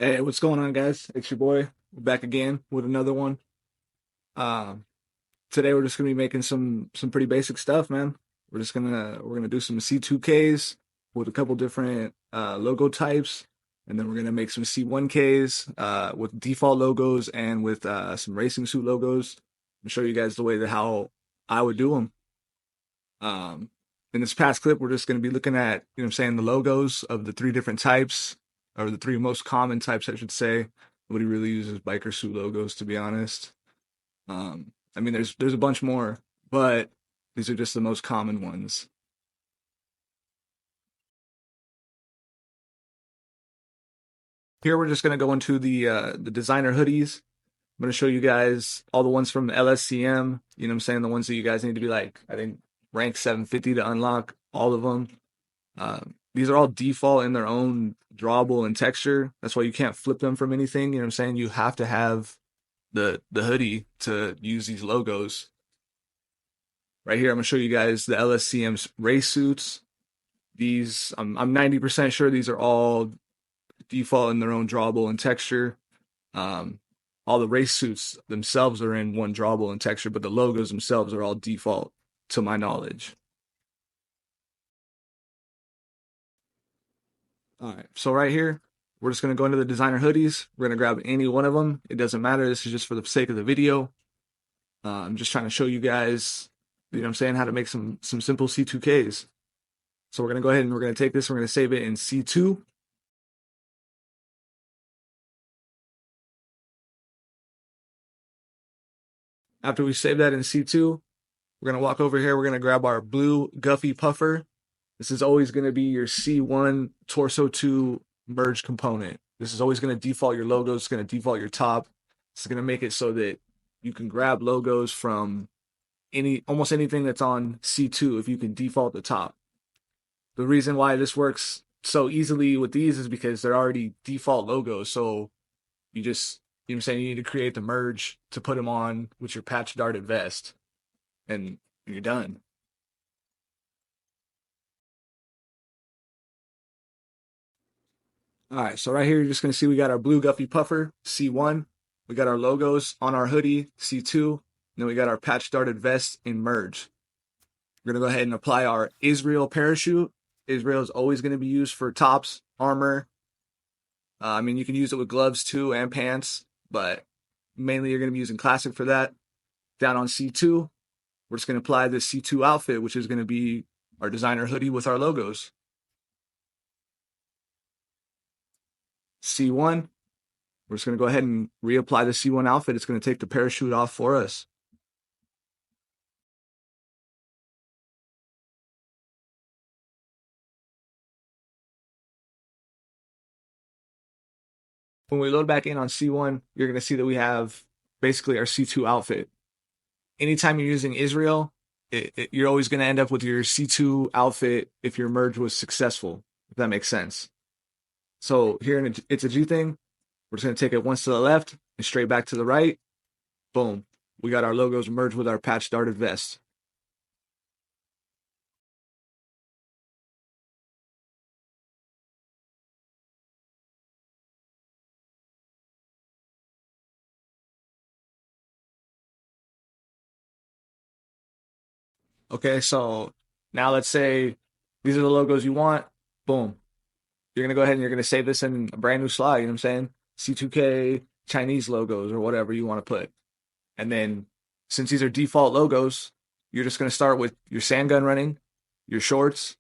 Hey, what's going on, guys? It's your boy. We're back again with another one. Um, Today we're just gonna be making some pretty basic stuff, man. We're gonna do some C2KS with a couple different logo types, and then we're gonna make some C1KS with default logos and with some racing suit logos. And show you guys the way that how I would do them. Um, in this past clip, we're just gonna be looking at what I'm saying, the logos of the three different types, or the three most common types, I should say. Nobody really uses biker suit logos, to be honest. I mean, there's a bunch more, but these are just the most common ones. Here we're just gonna go into the designer hoodies. I'm gonna show you guys all the ones from LSCM. You know what I'm saying? The ones that you guys need to be like, I think, rank 750 to unlock all of them. These are all default in their own drawable and texture. That's why you can't flip them from anything. You know what I'm saying? You have to have the hoodie to use these logos. Right here, I'm gonna show you guys the LSCM's race suits. These, I'm 90% sure these are all default in their own drawable and texture. Um, all the race suits themselves are in one drawable and texture, but the logos themselves are all default to my knowledge. All right, so right here, we're just gonna go into the designer hoodies. We're gonna grab any one of them. It doesn't matter. This is just for the sake of the video. I'm just trying to show you guys, you know what I'm saying, how to make some simple C2Ks. So we're gonna go ahead and we're gonna take this. We're gonna save it in C2. After we save that in C2, we're gonna walk over here. We're gonna grab our blue Guffy puffer. This is always gonna be your C1 torso 2 merge component. This is always gonna default your logos. It's gonna default your top. It's gonna make it so that you can grab logos from almost anything that's on C2 if you can default the top. The reason why this works so easily with these is because they're already default logos. So you just, you know what I'm saying, you need to create the merge to put them on with your patch darted vest, and you're done. All right, so right here, you're just gonna see we got our blue Guffy puffer, C1. We got our logos on our hoodie, C2. And then we got our patch darted vest in merge. We're gonna go ahead and apply our Israel parachute. Israel is always gonna be used for tops, armor. I mean, you can use it with gloves too and pants, but mainly you're gonna be using classic for that. Down on C2, we're just gonna apply this C2 outfit, which is gonna be our designer hoodie with our logos. C1, we're just going to go ahead and reapply the C1 outfit. It's going to take the parachute off for us. When we load back in on C1, you're going to see that we have basically our C2 outfit. Anytime you're using Israel, you're always going to end up with your C2 outfit if your merge was successful, if that makes sense. So here in It's a G thing, we're just going to take it once to the left and straight back to the right. Boom. We got our logos merged with our patch darted vest. Okay, so now let's say these are the logos you want. Boom. You're gonna go ahead and you're gonna save this in a brand new slide, you know what I'm saying? C2K Chinese logos or whatever you want to put. And then since these are default logos, you're just gonna start with your sand gun running, your shorts,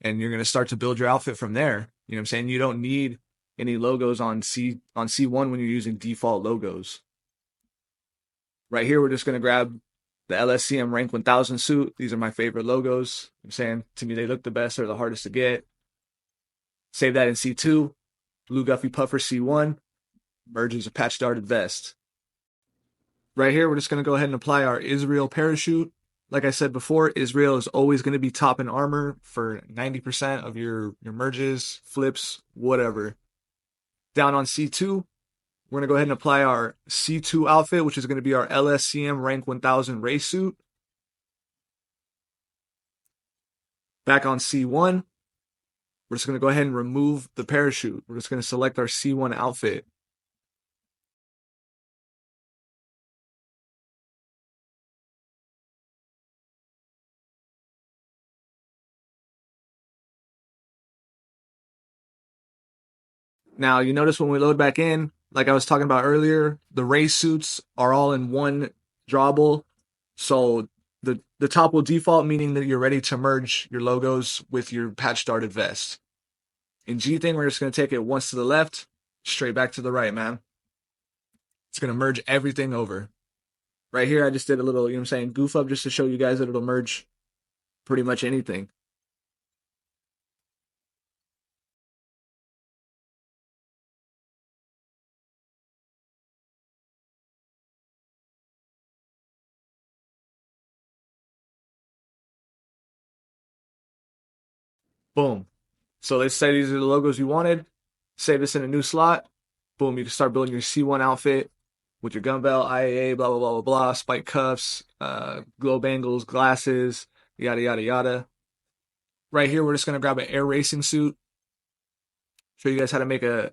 and you're gonna start to build your outfit from there. You know what I'm saying? You don't need any logos on C1 when you're using default logos. Right here, we're just gonna grab the LSCM rank 1000 suit. These are my favorite logos. I'm saying, to me, they look the best. They're the hardest to get. Save that in C2. Blue Guffy Puffer C1. Merges a patch darted vest. Right here, we're just going to go ahead and apply our Israel parachute. Like I said before, Israel is always going to be top in armor for 90% of your merges, flips, whatever. Down on C2, we're going to go ahead and apply our C2 outfit, which is going to be our LSCM rank 1000 race suit. Back on C1, we're just going to go ahead and remove the parachute. We're just going to select our C1 outfit. Now, you notice when we load back in, like I was talking about earlier, the race suits are all in one drawable. So the top will default, meaning that you're ready to merge your logos with your patch started vest. In G thing, we're just going to take it once to the left, straight back to the right, man. It's going to merge everything over. Right here, I just did a little, you know what I'm saying, goof up just to show you guys that it'll merge pretty much anything. Boom. So let's say these are the logos you wanted. Save this in a new slot. Boom, you can start building your C1 outfit with your gun belt, IAA, blah, blah, blah, blah, blah, spike cuffs, glow bangles, glasses, yada, yada, yada. Right here, we're just going to grab an air racing suit. Show you guys how to make a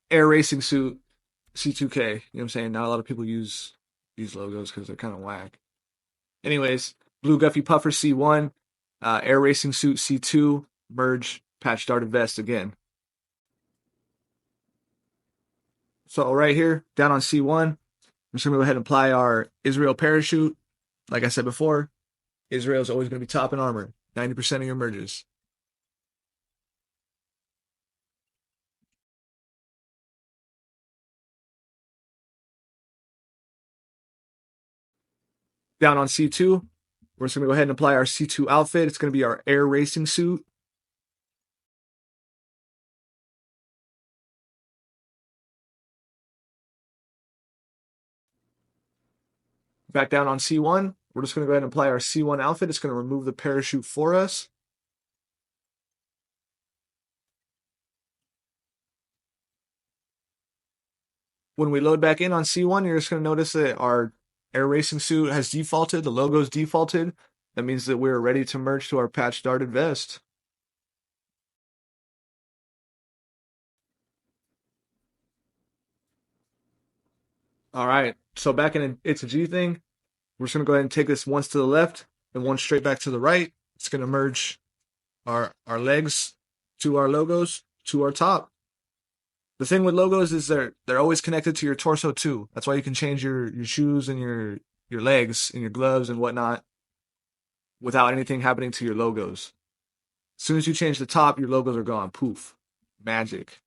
air racing suit C2K. You know what I'm saying? Not a lot of people use these logos because they're kind of whack. Anyways, blue Guffy Puffer C1, air racing suit C2, merge, patch darted vest again. So right here, down on C1, I'm just going to go ahead and apply our Israel parachute. Like I said before, Israel is always going to be top in armor, 90% of your merges. Down on C2, we're just going to go ahead and apply our C2 outfit. It's going to be our air racing suit. Back down on C1, we're just going to go ahead and apply our C1 outfit. It's going to remove the parachute for us. When we load back in on C1, you're just going to notice that our air racing suit has defaulted. The logo's defaulted. That means that we're ready to merge to our patch darted vest. All right. So back in it's a G thing, we're just going to go ahead and take this once to the left and one straight back to the right. It's going to merge our legs to our logos to our top. The thing with logos is they're always connected to your torso too. That's why you can change your shoes and your legs and your gloves and whatnot without anything happening to your logos. As soon as you change the top, your logos are gone. Poof. Magic.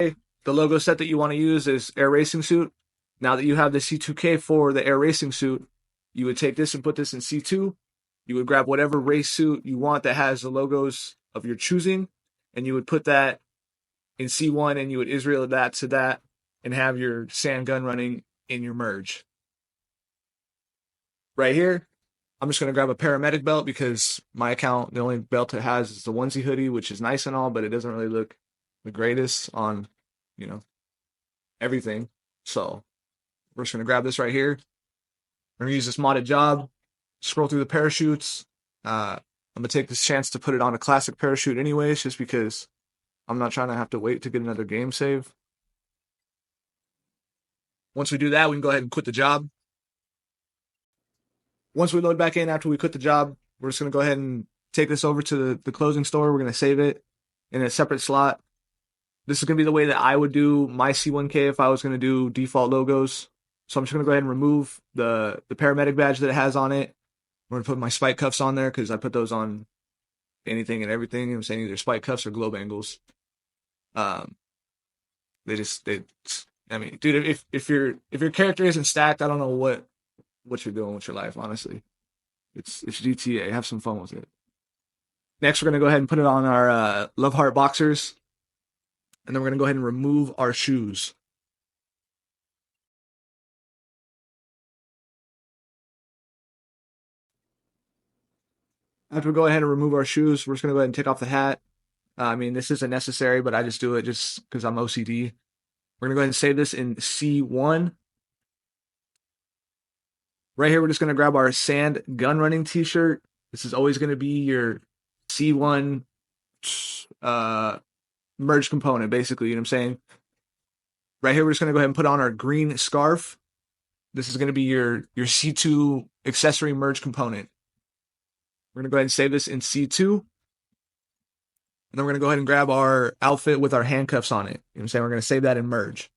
Okay. The logo set that you want to use is Air Racing Suit. Now that you have the C2K for the Air Racing Suit, you would take this and put this in C2. You would grab whatever race suit you want that has the logos of your choosing, and you would put that in C1 and you would Israel that to that and have your sand gun running in your merge. Right here, I'm just going to grab a paramedic belt because my account, the only belt it has is the onesie hoodie, which is nice and all, but it doesn't really look the greatest on, you know, everything. So we're just going to grab this right here. We're going to use this modded job, scroll through the parachutes. I'm going to take this chance to put it on a classic parachute anyways, just because I'm not trying to have to wait to get another game save. Once we do that, we can go ahead and quit the job. Once we load back in after we quit the job, we're just going to go ahead and take this over to the closing store. We're going to save it in a separate slot. This is going to be the way that I would do my C1K if I was going to do default logos. So I'm just going to go ahead and remove the paramedic badge that it has on it. I'm going to put my spike cuffs on there because I put those on anything and everything. You know what I'm saying, either spike cuffs or glow bangles. I mean, dude, if your character isn't stacked, I don't know what you're doing with your life, honestly. It's GTA. Have some fun with it. Next, we're gonna go ahead and put it on our Love Heart boxers, and then we're gonna go ahead and remove our shoes. After we go ahead and remove our shoes, we're just gonna go ahead and take off the hat. I mean, this isn't necessary, but I just do it just because I'm OCD. We're gonna go ahead and save this in C1. Right here, we're just gonna grab our sand gun running t-shirt. This is always going to be your C1 merge component, basically. You know what I'm saying? Right here, we're just going to go ahead and put on our green scarf. This is going to be your C2 accessory merge component. We're going to go ahead and save this in C2. And then we're going to go ahead and grab our outfit with our handcuffs on it. You know what I'm saying? We're going to save that in merge.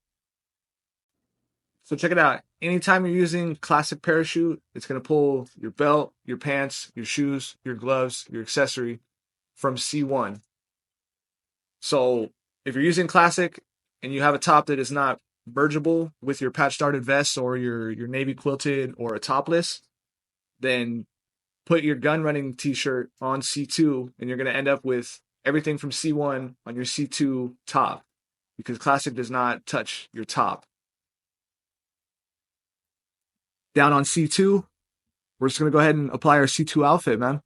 So check it out. Anytime you're using classic parachute, it's going to pull your belt, your pants, your shoes, your gloves, your accessory from C1. So if you're using classic and you have a top that is not mergeable with your patch darted vest or your navy quilted or a topless, then put your gun running t-shirt on C2 and you're going to end up with everything from C1 on your C2 top because classic does not touch your top. Down on C2, we're just going to go ahead and apply our C2 outfit, man.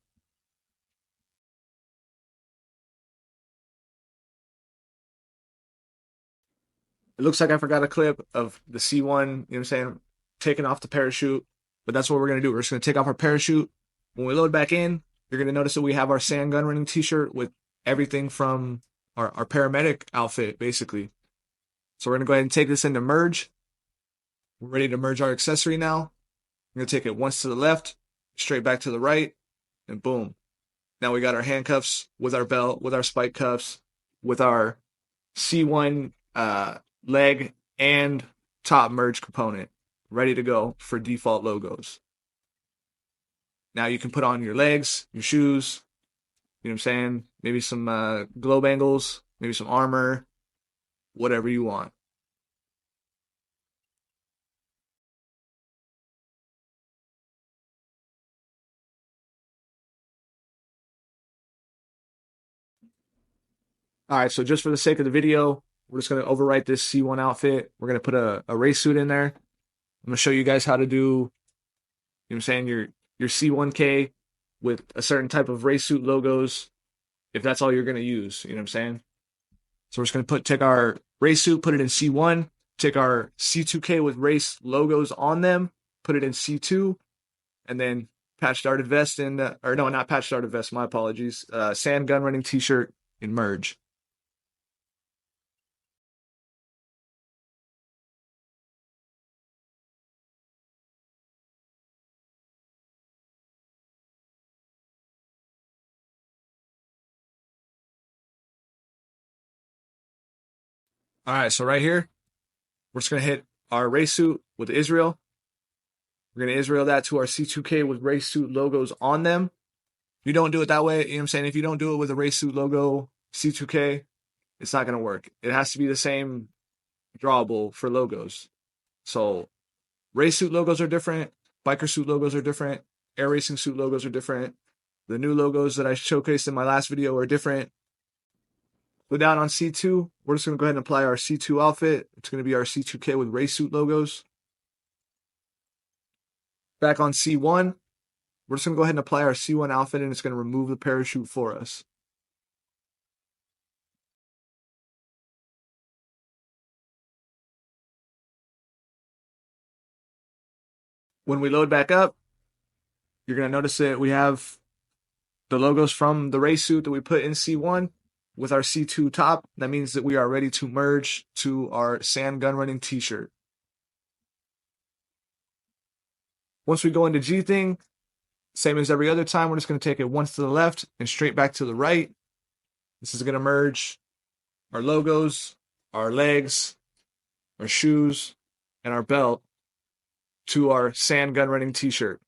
It looks like I forgot a clip of the C1, you know what I'm saying, taking off the parachute, but that's what we're going to do. We're just going to take off our parachute. When we load back in, you're going to notice that we have our sand gun running t-shirt with everything from our paramedic outfit, basically. So we're going to go ahead and take this into merge. We're ready to merge our accessory now. I'm going to take it once to the left, straight back to the right, and boom. Now we got our handcuffs with our belt, with our spike cuffs, with our C1 leg and top merge component ready to go for default logos. Now you can put on your legs, your shoes, you know what I'm saying? Maybe some glow bangles, maybe some armor, whatever you want. All right, so just for the sake of the video, we're just going to overwrite this C1 outfit. We're going to put a race suit in there. I'm going to show you guys how to do, you know what I'm saying, your C1K with a certain type of race suit logos if that's all you're going to use, you know what I'm saying? So we're just going to take our race suit, put it in C1, take our C2K with race logos on them, put it in C2, and then patch darted vest in, or no, not patch darted vest, my apologies, sand gun running t-shirt in merge. All right, so right here, we're just going to hit our race suit with Israel. We're going to Israel that to our C2K with race suit logos on them. If you don't do it that way, you know what I'm saying? If you don't do it with a race suit logo C2K, it's not going to work. It has to be the same drawable for logos. So race suit logos are different. Biker suit logos are different. Air racing suit logos are different. The new logos that I showcased in my last video are different. Go down on C2. We're just going to go ahead and apply our C2 outfit. It's going to be our C2K with race suit logos. Back on C1, we're just going to go ahead and apply our C1 outfit, and it's going to remove the parachute for us. When we load back up, you're going to notice that we have the logos from the race suit that we put in C1 with our C2 top. That means that we are ready to merge to our sand gun running t-shirt. Once we go into G thing, same as every other time, we're just going to take it once to the left and straight back to the right. This is going to merge our logos, our legs, our shoes, and our belt to our sand gun running t-shirt.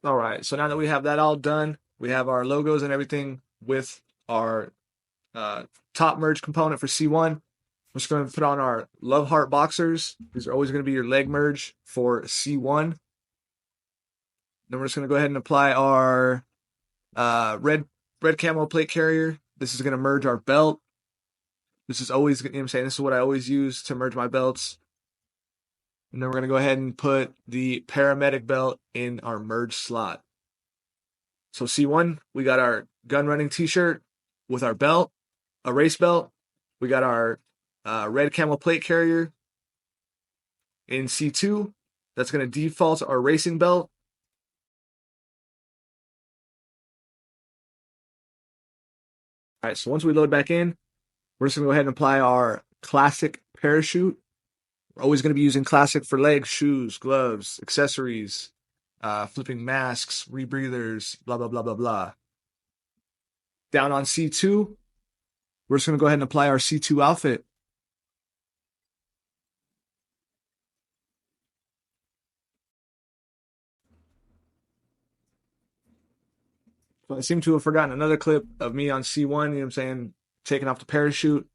All right, so now that we have that all done, we have our logos and everything with our top merge component for C1. We're just going to put on our Love Heart boxers. These are always going to be your leg merge for C1. Then we're just going to go ahead and apply our red camo plate carrier. This is going to merge our belt. This is always, you know what I'm saying, this is what I always use to merge my belts. And then we're going to go ahead and put the paramedic belt in our merge slot. So C1, we got our gun running t-shirt with our belt, a race belt, We got our red camel plate carrier in C2. That's going to default our racing belt. All right, so once we load back in, we're just going to go ahead and apply our classic parachute. We're always going to be using classic for legs, shoes, gloves, accessories, flipping masks, rebreathers, blah, blah, blah, blah, blah. Down on C2, we're just going to go ahead and apply our C2 outfit. So I seem to have forgotten another clip of me on C1, you know what I'm saying, taking off the parachute.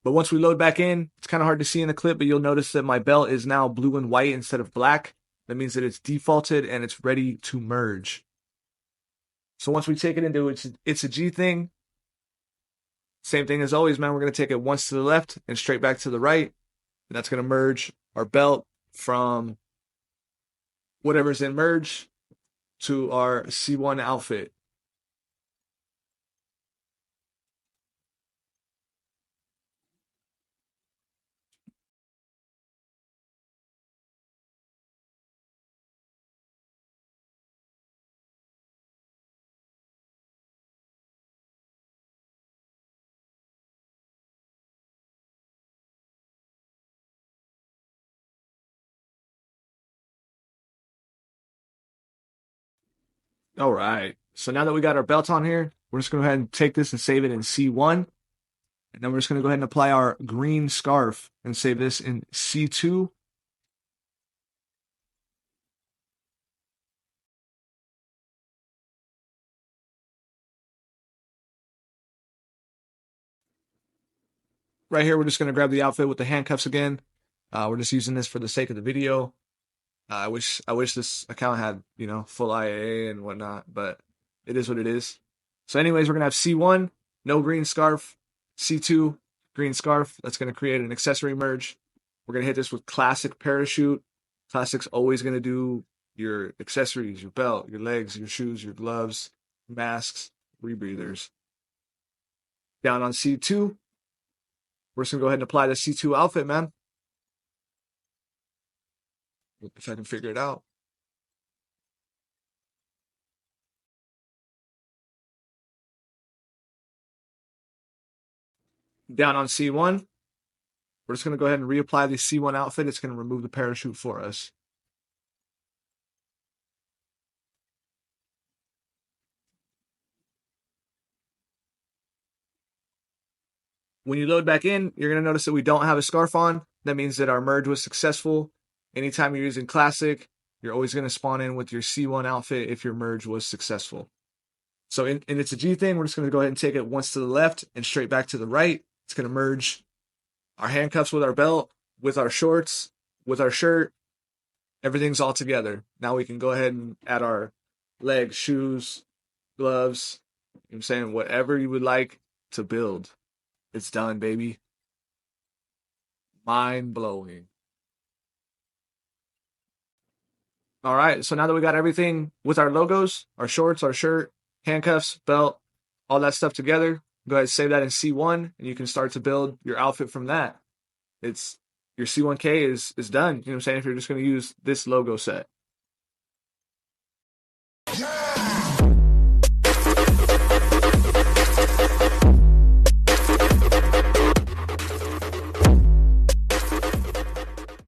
But once we load back in, it's kind of hard to see in the clip, but you'll notice that my belt is now blue and white instead of black. That means that it's defaulted and it's ready to merge. So once we take it into it's a G thing, same thing as always, man. We're going to take it once to the left and straight back to the right. And that's going to merge our belt from whatever's in merge to our C1 outfit. All right. So now that we got our belt on here, we're just going to go ahead and take this and save it in C1. And then we're just going to go ahead and apply our green scarf and save this in C2. Right here, we're just going to grab the outfit with the handcuffs again. We're just using this for the sake of the video. I wish this account had, full IAA and whatnot, but it is what it is. So anyways, we're going to have C1, no green scarf, C2, green scarf. That's going to create an accessory merge. We're going to hit this with classic parachute. Classic's always going to do your accessories, your belt, your legs, your shoes, your gloves, masks, rebreathers. Down on C2, we're just going to go ahead and apply the C2 outfit, man. If I can figure it out. Down on C1, we're just going to go ahead and reapply the C1 outfit. It's going to remove the parachute for us. When you load back in, you're going to notice that we don't have a scarf on. That means that our merge was successful. Anytime you're using Classic, you're always going to spawn in with your C1 outfit if your merge was successful. So and it's a G thing. We're just going to go ahead and take it once to the left and straight back to the right. It's going to merge our handcuffs with our belt, with our shorts, with our shirt. Everything's all together. Now we can go ahead and add our legs, shoes, gloves, you know what I'm saying, whatever you would like to build. It's done, baby. Mind blowing. All right, so now that we got everything with our logos, our shorts, our shirt, handcuffs, belt, all that stuff together, go ahead and save that in C1, and you can start to build your outfit from that. It's your C1K is done. You know what I'm saying? If you're just going to use this logo set.